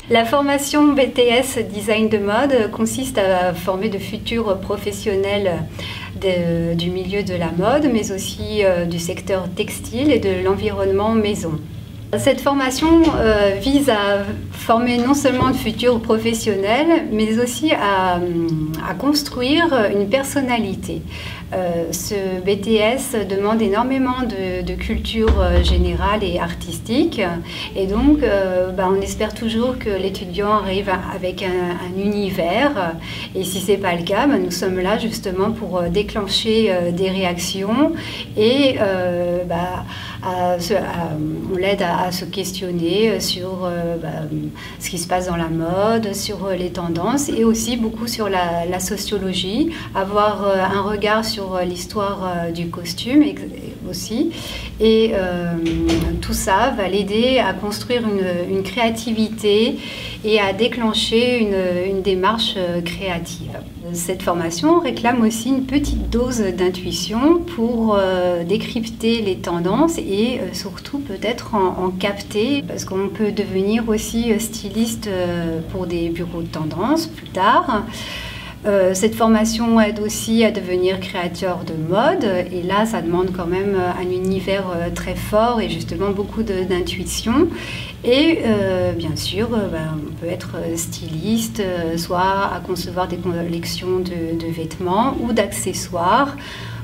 La formation BTS Design de mode consiste à former de futurs professionnels du milieu de la mode, mais aussi du secteur textile et de l'environnement maison. Cette formation vise à former non seulement de futurs professionnels, mais aussi à construire une personnalité. Ce BTS demande énormément de culture générale et artistique, et donc on espère toujours que l'étudiant arrive avec un univers, et si ce n'est pas le cas, nous sommes là justement pour déclencher des réactions et on l'aide à se questionner sur ce qui se passe dans la mode, sur les tendances et aussi beaucoup sur la sociologie, avoir un regard sur l'histoire du costume aussi. Et tout ça va l'aider à construire une créativité et à déclencher une démarche créative. Cette formation réclame aussi une petite dose d'intuition pour décrypter les tendances et surtout peut-être en capter, parce qu'on peut devenir aussi styliste pour des bureaux de tendance plus tard. Cette formation aide aussi à devenir créateur de mode, et là ça demande quand même un univers très fort et justement beaucoup d'intuition. Et bien sûr, on peut être styliste, soit à concevoir des collections de vêtements ou d'accessoires,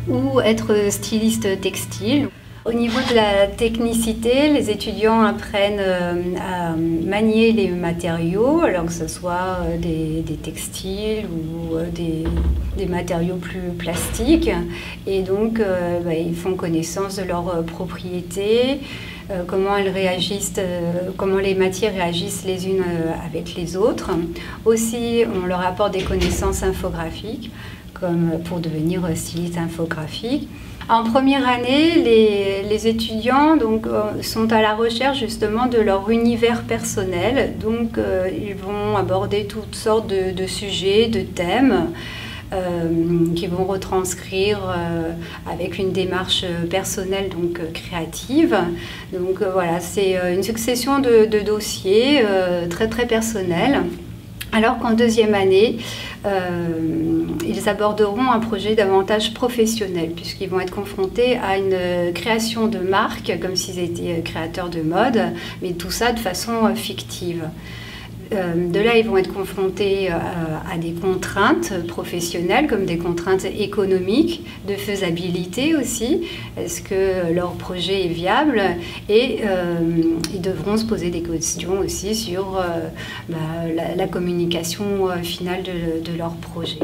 ou être styliste textile. Au niveau de la technicité, les étudiants apprennent à manier les matériaux, alors que ce soit des textiles ou des matériaux plus plastiques. Et donc, ils font connaissance de leurs propriétés, comment elles réagissent, comment les matières réagissent les unes avec les autres. Aussi, on leur apporte des connaissances infographiques, comme pour devenir styliste infographique. En première année, les étudiants sont à la recherche justement de leur univers personnel. Donc, ils vont aborder toutes sortes de sujets, de thèmes qui vont retranscrire avec une démarche personnelle, donc créative. Donc voilà, c'est une succession de dossiers très très personnels. Alors qu'en deuxième année, ils aborderont un projet davantage professionnel, puisqu'ils vont être confrontés à une création de marque, comme s'ils étaient créateurs de mode, mais tout ça de façon fictive. De là, ils vont être confrontés à des contraintes professionnelles, comme des contraintes économiques, de faisabilité aussi. Est-ce que leur projet est viable? Et ils devront se poser des questions aussi sur la communication finale de leur projet.